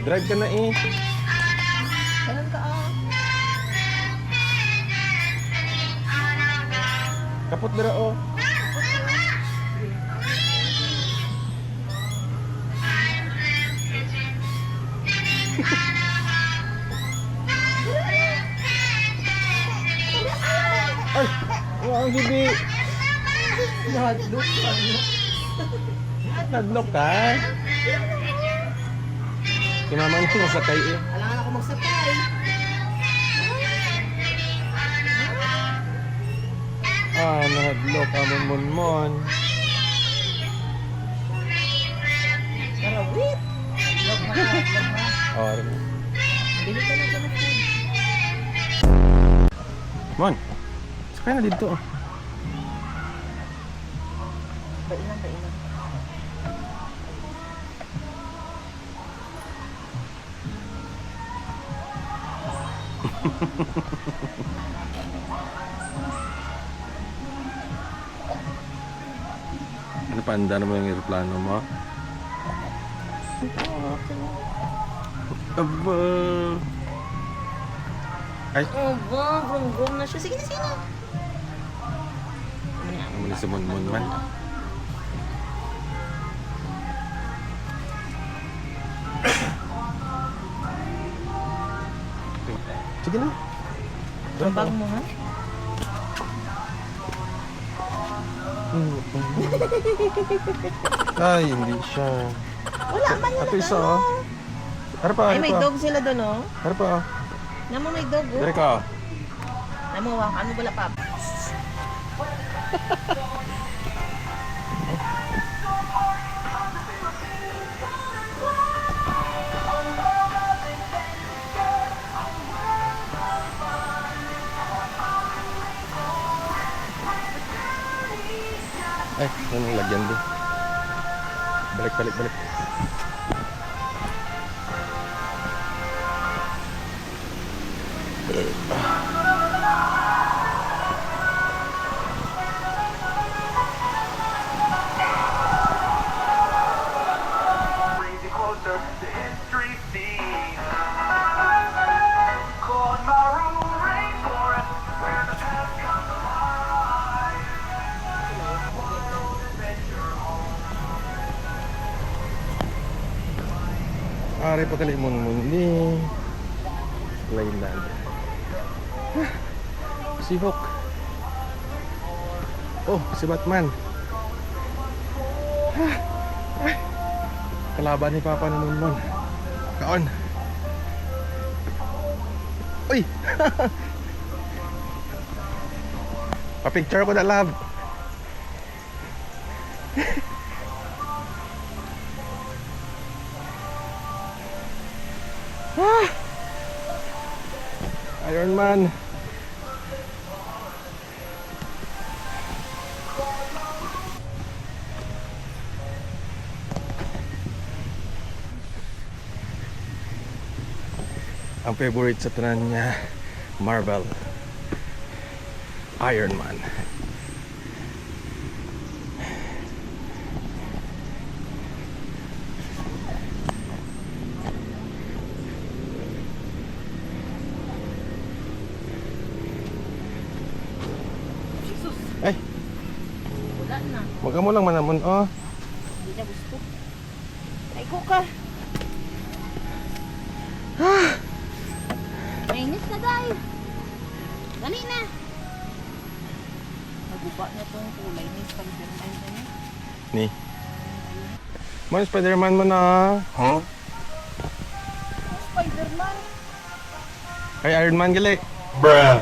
Drive ka na eh. Ganun ka Kapot dira oh. Ay! Wow, bibi! Nahadlok ka. Nadlok ka? Si mama niya masakay eh. Alangan ako magsakay. Ah, nahadlok ka mon. Karawit. Oh, Bili ka na dyan ng food. Mon! Sakay na dito oh. Bainan. Ano pa, handa naman yung aeroplano mo? Aba! Ay! Oh, brum na siya. Sige na. Namuli sa mon man. Sige na. Ang bag mo, ha? Ay, hindi siya. Wala man yun. Ito isa oh. Harap pa, Ay, may harap pa. dog sila doon, oh. Harap pa. Namo may dog, oh. Dire ka. Namo, ano bala pa? Ay, ano yung lagyan din. Balik. Ari pa kali mon ni Leyland. Si Hulk. Oh, si Batman. Ay. Kalaban ni Papa ni Monmon. Kaon. Uy. Pa-picture ko na, love. Iron Man. Ang favorite sa tanan niya, Marvel. Iron Man. Ay, Wala na. wag mo lang manamon oh. Hindi na gusto. Ay, ko ka. Mainit na dahil. Dali na. Naguba na itong kulay ni Spider-Man. Ni. Man Spider-Man mo na. Huh? Spider-Man? Ay Iron Man gali. Bruh.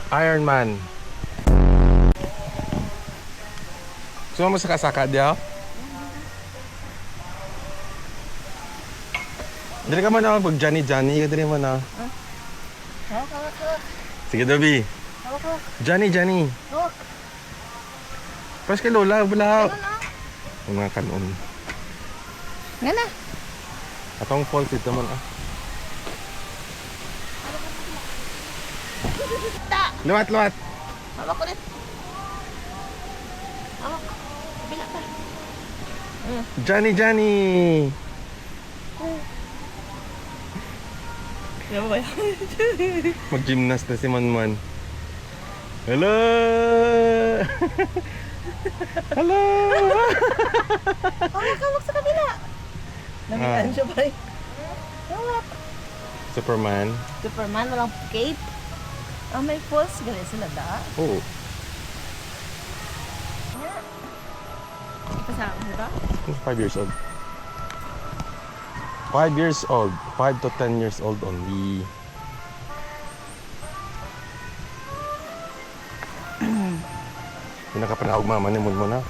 Iron Man. Suma mo sa kasaka diya? Dili ka man ako pag Johnny ka dili man na. Hawak. Sige Dobby. Hawak. Johnny. Hawak. Pas kay Lola bulahaw. Ano na? Ang mga kanon. Nga na. Atong falls ito man ah. Ta. Luwat. Hawak ko ulit. Hawak. Kabila pa. Johnny, Johnny! Yan ba yan? Mag-gymnast na si Manman. Hello! Hello! Hawak sa kabila. Namitaan siya pa rin. Hawak. Superman. Superman, walang cape. May falls. Galing sila da. Oo. Kasama mo ba? 5 years old. 5 years old. 5 to 10 years old only. Pinakapanahog mama ni Munmon na.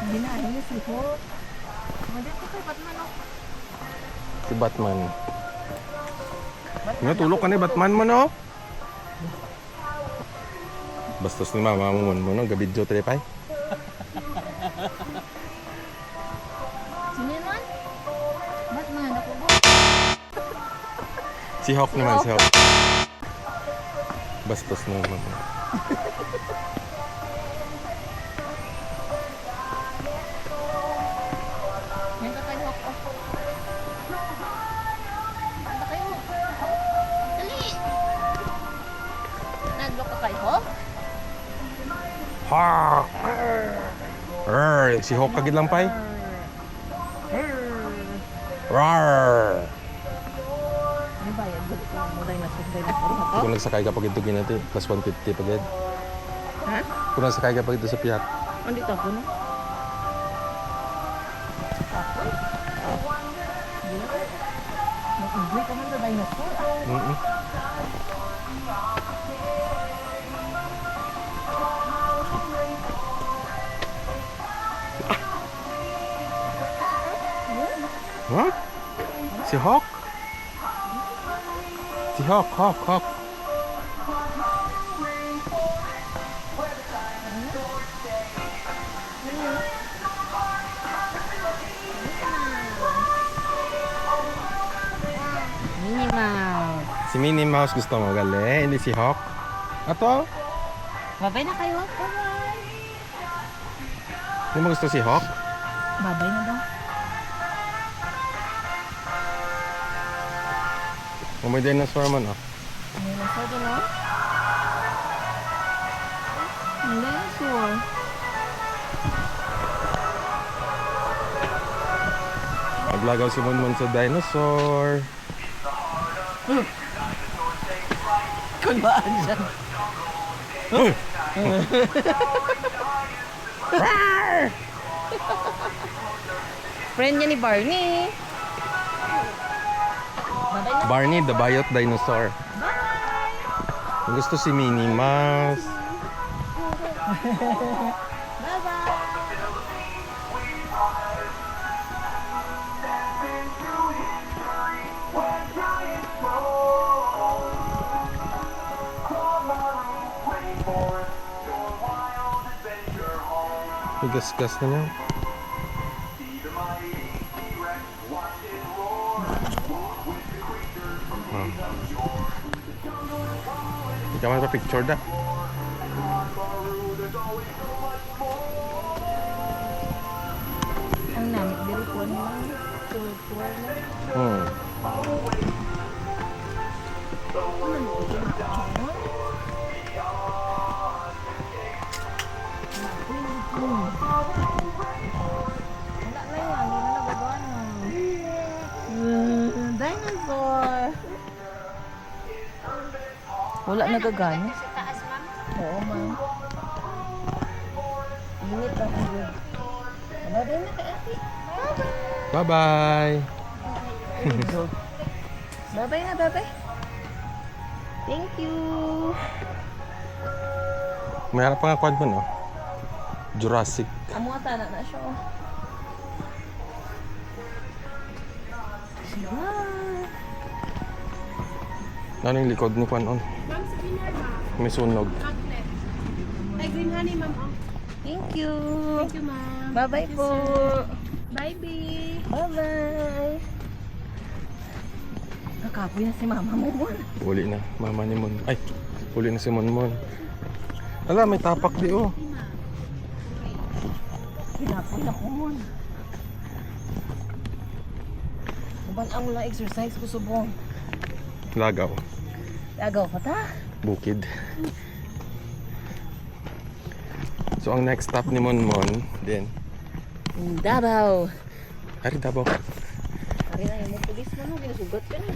Hindi na, ayun si Hulk. Hindi ko kay Batman ako. Si Batman. Natulog ka ni Batman mo, no? Bastos ni mama mo Munmon, no? Gabidyo telepay. Sino yun man? Batman, ako ba? Si Hawk naman, si Hawk. Bastos na mama. Yan ka kayo ako. Yan kayo. Dali! Naglo ka kayo? Hawk! Si Hawk kagid lang pay. Rar! Ano ba yan? Dali ko mulay na sunday na puro ako. Kung nagsakay ka pag ito ginati, plus 150 pagid. Ha? Kung nagsakay ka pag ito sa piyak. Andito ako no? Ako? Mag-enjoy ka man sa dinosaur. Mm-mm. Huh? Si Hawk? Si Hawk, Hawk. Minnie Mouse. Si Minnie Mouse gusto mo gali, hindi si Hawk. Ato? Babay na kayo. Bye-bye. Hindi mo gusto si Hawk? Babay na daw. O may dinosaur man, oh. Dinosaur din, no? Dinosaur. Maglagaw si Munmon sa dinosaur. Kunwaan siya. Friend niya ni Barney. Babay na. Barney, the Bayot Dinosaur. Bye! Ang gusto si Minnie Mouse. Bye-bye! Higas-gas na niya. Hindi ka man pa picture da. Ang namit diri ko lang. Tuwa lang. Wala na yan. Hindi na nagagana. Dinosaur. Wala nagagana. Oo, ma'am. Init ang ulo. Babay na kay ate. Bye-bye! Babay na, babay. Thank you. May harap pa nga quad mo, no? Jurassic. Amo nga tana na siya. Oh. Ano yung likod ni Kwan on? Ma'am, sa dinner, ma'am. May sunog. Magnet. Ay, green honey, ma'am. Oh. Thank you. Thank you, ma'am. Bye-bye Thank you, po. sir. Bye, babe. Bye-bye. Nakapoy na si mama mo. Uli na. Mama ni Mon. Ay! Huli na si Monmon. Ala, may tapak di oh. Pinapoy na ko mo. Abang ang lang exercise ko subong. Lagaw. Agaw ka ta? Bukid. So ang next stop ni Monmon din. Davao. Ari Davao. Ari na yung pulis mo no, ginasugat ka na.